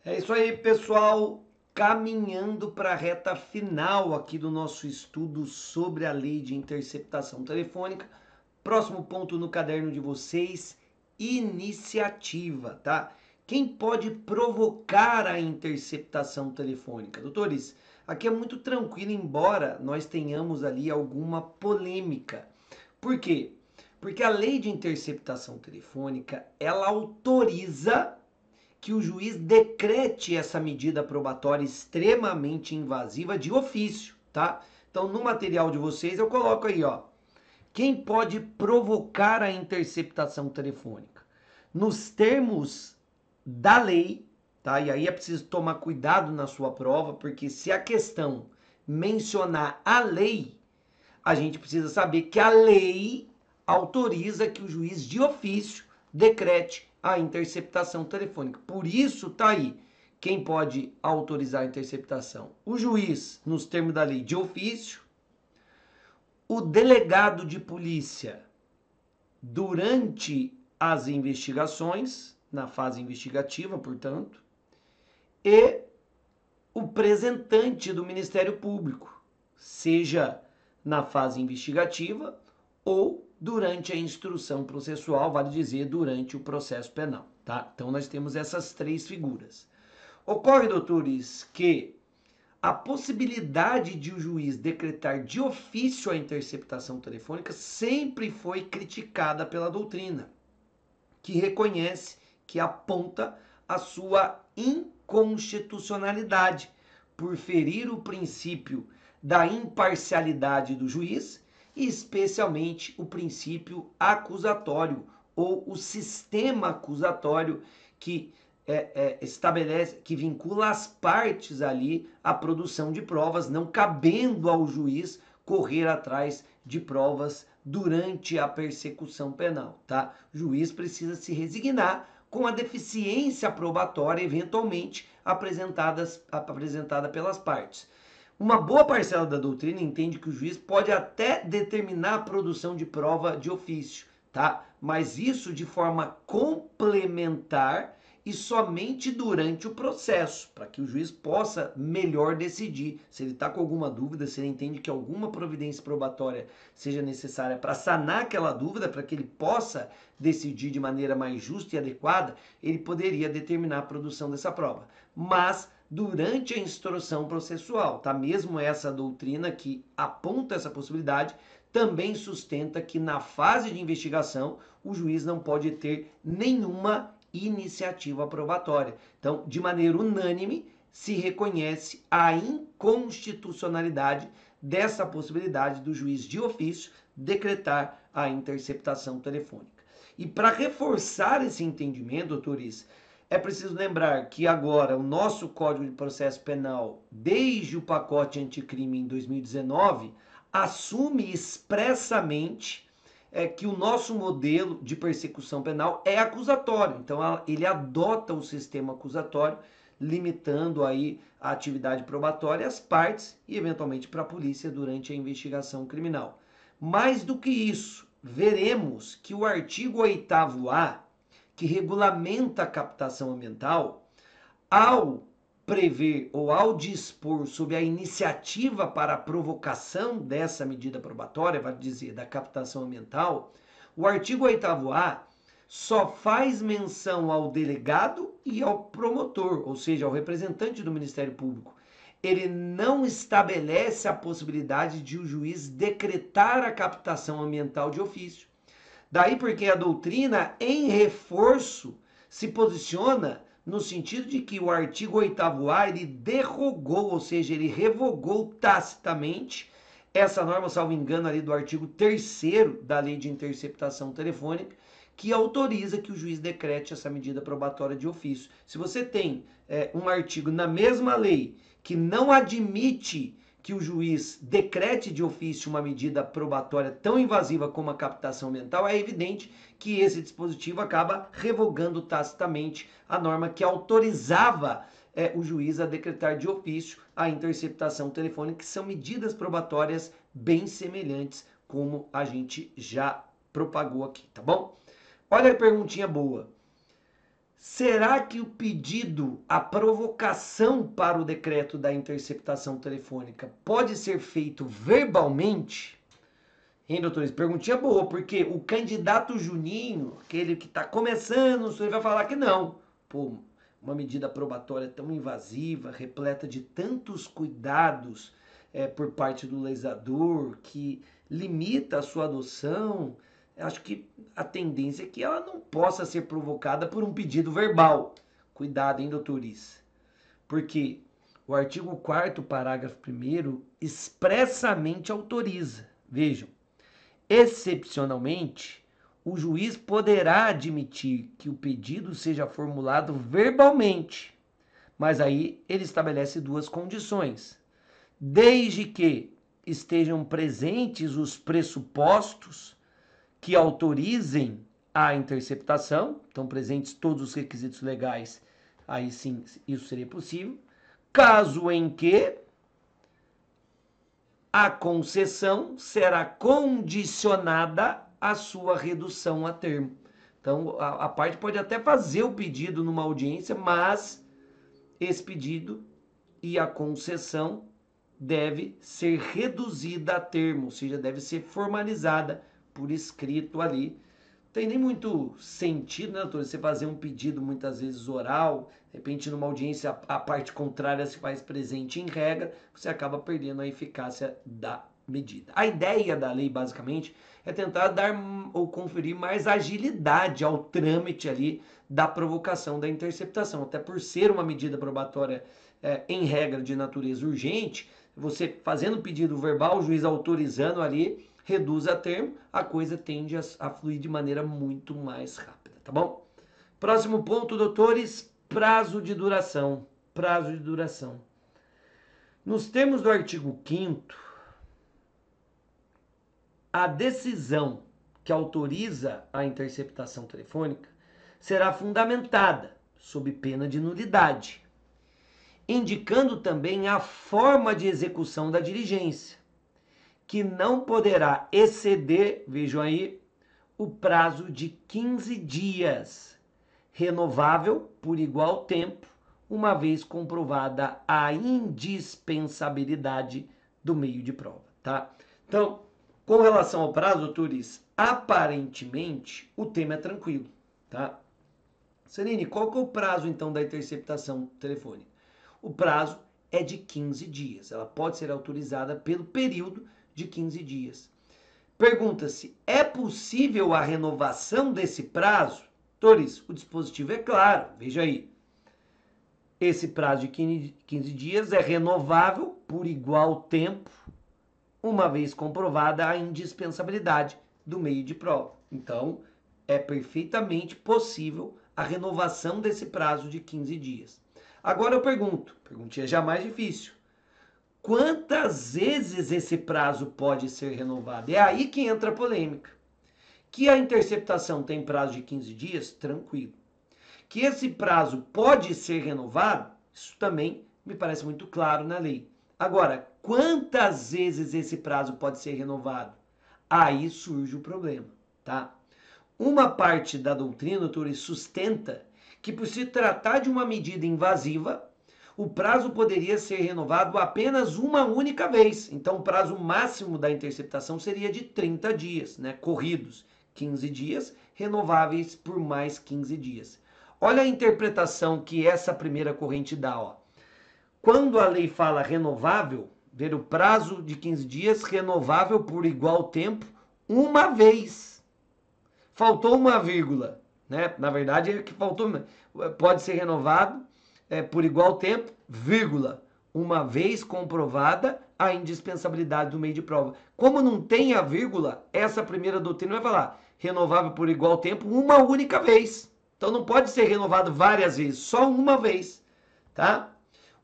É isso aí, pessoal. Caminhando para a reta final aqui do nosso estudo sobre a lei de interceptação telefônica. Próximo ponto no caderno de vocês: iniciativa, tá? Quem pode provocar a interceptação telefônica? Doutores, aqui é muito tranquilo, embora nós tenhamos ali alguma polêmica. Por quê? Porque a lei de interceptação telefônica, ela autoriza que o juiz decrete essa medida probatória extremamente invasiva de ofício, tá? Então, no material de vocês, eu coloco aí, ó. Quem pode provocar a interceptação telefônica? Nos termos da lei, tá? E aí é preciso tomar cuidado na sua prova, porque se a questão mencionar a lei, a gente precisa saber que a lei autoriza que o juiz de ofício decrete a interceptação telefônica. Por isso tá aí quem pode autorizar a interceptação. O juiz, nos termos da lei, de ofício, o delegado de polícia durante as investigações, na fase investigativa, portanto, e o representante do Ministério Público, seja na fase investigativa ou durante a instrução processual, vale dizer, durante o processo penal, tá? Então nós temos essas três figuras. Ocorre, doutores, que a possibilidade de o juiz decretar de ofício a interceptação telefônica sempre foi criticada pela doutrina, que reconhece, que aponta a sua inconstitucionalidade por ferir o princípio da imparcialidade do juiz e especialmente o princípio acusatório ou o sistema acusatório que estabelece, que vincula as partes ali à produção de provas, não cabendo ao juiz correr atrás de provas durante a persecução penal, tá? O juiz precisa se resignar com a deficiência probatória eventualmente apresentada pelas partes. Uma boa parcela da doutrina entende que o juiz pode até determinar a produção de prova de ofício, tá? Mas isso de forma complementar e somente durante o processo, para que o juiz possa melhor decidir se ele está com alguma dúvida, se ele entende que alguma providência probatória seja necessária para sanar aquela dúvida, para que ele possa decidir de maneira mais justa e adequada, ele poderia determinar a produção dessa prova. Mas durante a instrução processual, tá? Mesmo essa doutrina que aponta essa possibilidade, também sustenta que na fase de investigação o juiz não pode ter nenhuma iniciativa probatória. Então, de maneira unânime, se reconhece a inconstitucionalidade dessa possibilidade do juiz de ofício decretar a interceptação telefônica. E para reforçar esse entendimento, doutores, é preciso lembrar que agora o nosso Código de Processo Penal, desde o pacote anticrime em 2019, assume expressamente que o nosso modelo de persecução penal é acusatório. Então ele adota o sistema acusatório, limitando aí a atividade probatória às partes e eventualmente para a polícia durante a investigação criminal. Mais do que isso, veremos que o artigo 8º-A, que regulamenta a captação ambiental, ao prever ou ao dispor sobre a iniciativa para a provocação dessa medida probatória, vai dizer, da captação ambiental, o artigo 8º-A só faz menção ao delegado e ao promotor, ou seja, ao representante do Ministério Público. Ele não estabelece a possibilidade de o juiz decretar a captação ambiental de ofício. Daí porque a doutrina, em reforço, se posiciona no sentido de que o artigo 8º-A, ele derrogou, ou seja, ele revogou tacitamente essa norma, salvo engano, ali do artigo 3º da Lei de Interceptação Telefônica, que autoriza que o juiz decrete essa medida probatória de ofício. Se você tem um artigo na mesma lei que não admite que o juiz decrete de ofício uma medida probatória tão invasiva como a captação ambiental, é evidente que esse dispositivo acaba revogando tacitamente a norma que autorizava o juiz a decretar de ofício a interceptação telefônica, que são medidas probatórias bem semelhantes, como a gente já propagou aqui, tá bom? Olha a perguntinha boa. Será que o pedido, a provocação para o decreto da interceptação telefônica pode ser feito verbalmente? Hein, doutores? Perguntinha boa, porque o candidato Juninho, aquele que está começando, ele vai falar que não. Pô, uma medida probatória tão invasiva, repleta de tantos cuidados por parte do legislador, que limita a sua adoção, acho que a tendência é que ela não possa ser provocada por um pedido verbal. Cuidado, hein, doutores? Porque o artigo 4º, parágrafo 1º, expressamente autoriza. Vejam, excepcionalmente, o juiz poderá admitir que o pedido seja formulado verbalmente, mas aí ele estabelece duas condições. Desde que estejam presentes os pressupostos que autorizem a interceptação, estão presentes todos os requisitos legais, aí sim isso seria possível. Caso em que a concessão será condicionada à sua redução a termo. Então, a parte pode até fazer o pedido numa audiência, mas esse pedido e a concessão deve ser reduzida a termo, ou seja, deve ser formalizada por escrito ali. Tem nem muito sentido, né, doutor? Você fazer um pedido muitas vezes oral, de repente numa audiência a parte contrária se faz presente em regra, você acaba perdendo a eficácia da medida. A ideia da lei, basicamente, é tentar dar ou conferir mais agilidade ao trâmite ali da provocação da interceptação. Até por ser uma medida probatória em regra de natureza urgente, você fazendo pedido verbal, o juiz autorizando ali, reduz a termo, a coisa tende a fluir de maneira muito mais rápida, tá bom? Próximo ponto, doutores, prazo de duração. Prazo de duração. Nos termos do artigo 5º, a decisão que autoriza a interceptação telefônica será fundamentada sob pena de nulidade, indicando também a forma de execução da diligência, que não poderá exceder, vejam aí, o prazo de 15 dias, renovável por igual tempo, uma vez comprovada a indispensabilidade do meio de prova, tá? Então, com relação ao prazo, doutores, aparentemente o tema é tranquilo, tá? Celine, qual que é o prazo então da interceptação telefônica? O prazo é de 15 dias. Ela pode ser autorizada pelo período de 15 dias. Pergunta-se, é possível a renovação desse prazo? Doutores, o dispositivo é claro, veja aí. Esse prazo de 15 dias é renovável por igual tempo, uma vez comprovada a indispensabilidade do meio de prova. Então, é perfeitamente possível a renovação desse prazo de 15 dias. Agora eu perguntinha já mais difícil. Quantas vezes esse prazo pode ser renovado? É aí que entra a polêmica. Que a interceptação tem prazo de 15 dias? Tranquilo. Que esse prazo pode ser renovado? Isso também me parece muito claro na lei. Agora, quantas vezes esse prazo pode ser renovado? Aí surge o problema, tá? Uma parte da doutrina, doutor, sustenta que por se tratar de uma medida invasiva, o prazo poderia ser renovado apenas uma única vez. Então, o prazo máximo da interceptação seria de 30 dias, né? Corridos, 15 dias, renováveis por mais 15 dias. Olha a interpretação que essa primeira corrente dá, ó. Quando a lei fala renovável, ver o prazo de 15 dias, renovável por igual tempo, uma vez. Faltou uma vírgula, né? Na verdade, é que faltou. Pode ser renovado por igual tempo, vírgula, uma vez comprovada a indispensabilidade do meio de prova. Como não tem a vírgula, essa primeira doutrina vai falar renovável por igual tempo uma única vez. Então não pode ser renovado várias vezes, só uma vez, tá?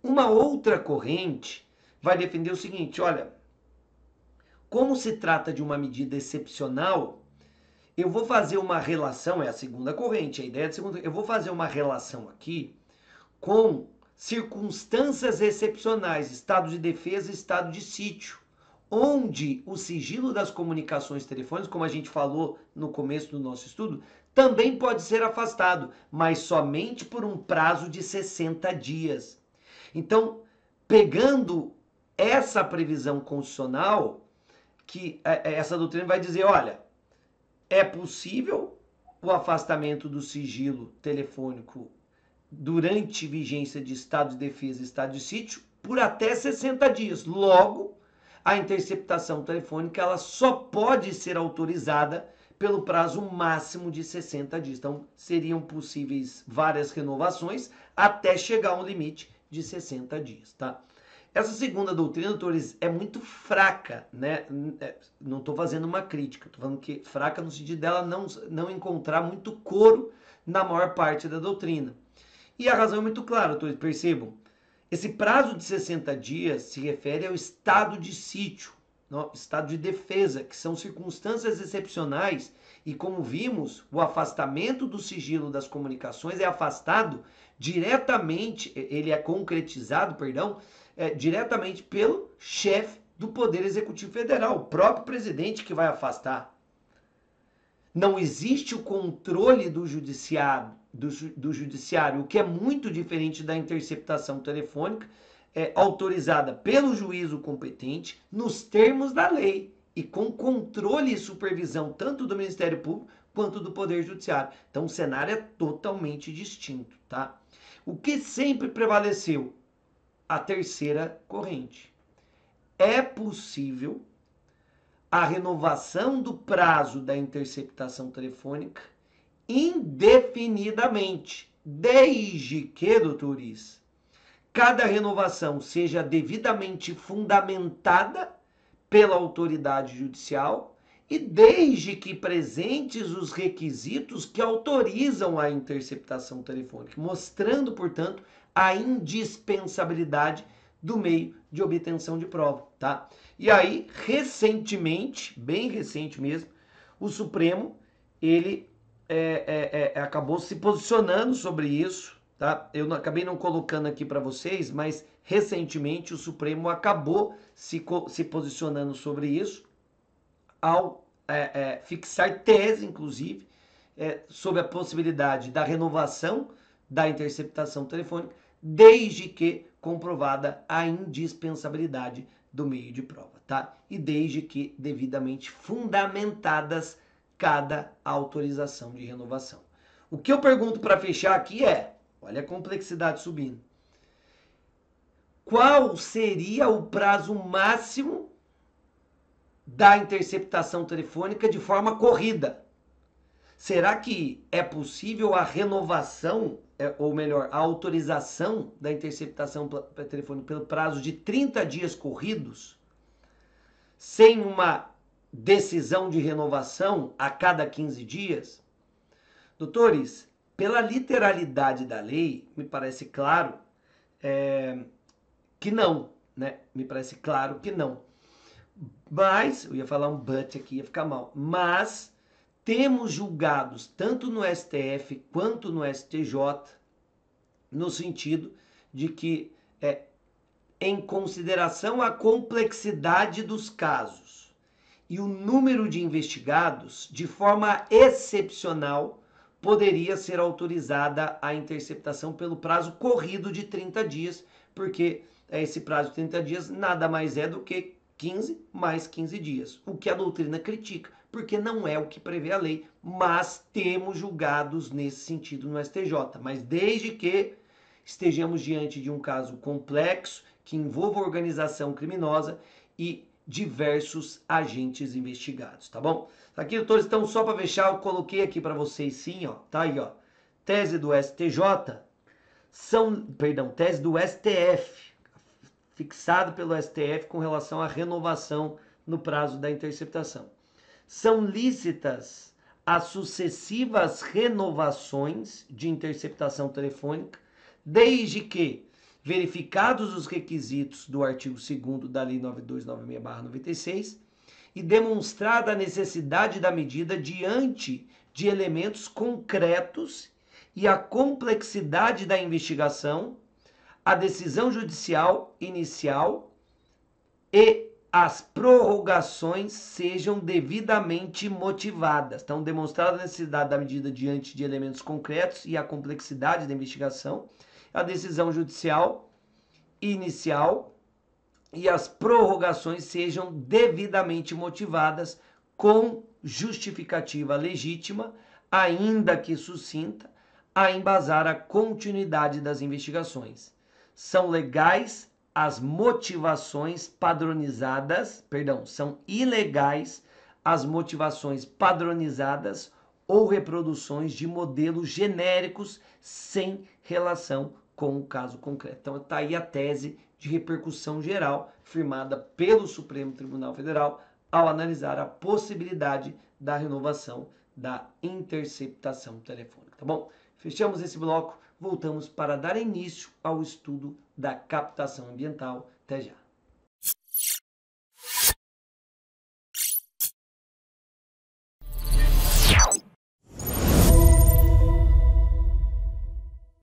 Uma outra corrente vai defender o seguinte, olha, como se trata de uma medida excepcional, eu vou fazer uma relação, é a segunda corrente, a ideia de segunda, eu vou fazer uma relação aqui com circunstâncias excepcionais, estado de defesa e estado de sítio, onde o sigilo das comunicações telefônicas, como a gente falou no começo do nosso estudo, também pode ser afastado, mas somente por um prazo de 60 dias. Então, pegando essa previsão constitucional, que essa doutrina vai dizer, olha, é possível o afastamento do sigilo telefônico durante vigência de estado de defesa e estado de sítio por até 60 dias. Logo, a interceptação telefônica ela só pode ser autorizada pelo prazo máximo de 60 dias. Então, seriam possíveis várias renovações até chegar a um limite de 60 dias, tá? Essa segunda doutrina, doutores, é muito fraca, né? Não estou fazendo uma crítica, estou falando que fraca no sentido dela não encontrar muito coro na maior parte da doutrina. E a razão é muito clara, doutores, percebam. Esse prazo de 60 dias se refere ao estado de sítio, estado de defesa, que são circunstâncias excepcionais e, como vimos, o afastamento do sigilo das comunicações é afastado diretamente, ele é concretizado, perdão, diretamente pelo chefe do Poder Executivo Federal, o próprio presidente que vai afastar. Não existe o controle do judiciário, o que é muito diferente da interceptação telefônica, autorizada pelo juízo competente, nos termos da lei, e com controle e supervisão tanto do Ministério Público quanto do Poder Judiciário. Então o cenário é totalmente distinto, tá? O que sempre prevaleceu? A terceira corrente. É possível a renovação do prazo da interceptação telefônica indefinidamente, desde que, doutores, cada renovação seja devidamente fundamentada pela autoridade judicial e desde que presentes os requisitos que autorizam a interceptação telefônica, mostrando, portanto, a indispensabilidade do meio de obtenção de prova, tá? E aí, recentemente, bem recente mesmo, o Supremo, ele acabou se posicionando sobre isso, tá? Eu acabei não colocando aqui para vocês, mas recentemente o Supremo acabou se posicionando sobre isso, ao fixar tese, inclusive, sobre a possibilidade da renovação da interceptação telefônica, desde que comprovada a indispensabilidade do meio de prova, tá? E desde que devidamente fundamentadas cada autorização de renovação. O que eu pergunto para fechar aqui olha a complexidade subindo. Qual seria o prazo máximo da interceptação telefônica de forma corrida? Será que é possível a renovação, ou melhor, a autorização da interceptação telefônica pelo prazo de 30 dias corridos, sem uma decisão de renovação a cada 15 dias? Doutores, pela literalidade da lei, me parece claro que não, né? Me parece claro que não. Mas, eu ia falar um but aqui, ia ficar mal, mas temos julgados tanto no STF quanto no STJ no sentido de que, em consideração à complexidade dos casos e o número de investigados, de forma excepcional, poderia ser autorizada a interceptação pelo prazo corrido de 30 dias, porque esse prazo de 30 dias nada mais é do que 15 mais 15 dias, o que a doutrina critica, porque não é o que prevê a lei, mas temos julgados nesse sentido no STJ. Mas desde que estejamos diante de um caso complexo, que envolva organização criminosa e diversos agentes investigados, tá bom? Aqui, doutores, então, só para fechar, eu coloquei aqui para vocês sim, ó, tá aí, ó, tese do STJ, tese do STF, fixado pelo STF com relação à renovação no prazo da interceptação. São lícitas as sucessivas renovações de interceptação telefônica, desde que, verificados os requisitos do artigo 2º da Lei 9296/96 e demonstrada a necessidade da medida diante de elementos concretos e a complexidade da investigação, a decisão judicial inicial e as prorrogações sejam devidamente motivadas. Então, demonstrada a necessidade da medida diante de elementos concretos e a complexidade da investigação, a decisão judicial inicial e as prorrogações sejam devidamente motivadas com justificativa legítima, ainda que sucinta, a embasar a continuidade das investigações. São legais as motivações padronizadas, são ilegais as motivações padronizadas ou reproduções de modelos genéricos sem relação com o caso concreto. Então está aí a tese de repercussão geral firmada pelo Supremo Tribunal Federal ao analisar a possibilidade da renovação da interceptação telefônica, tá bom? Fechamos esse bloco, voltamos para dar início ao estudo da captação ambiental. Até já.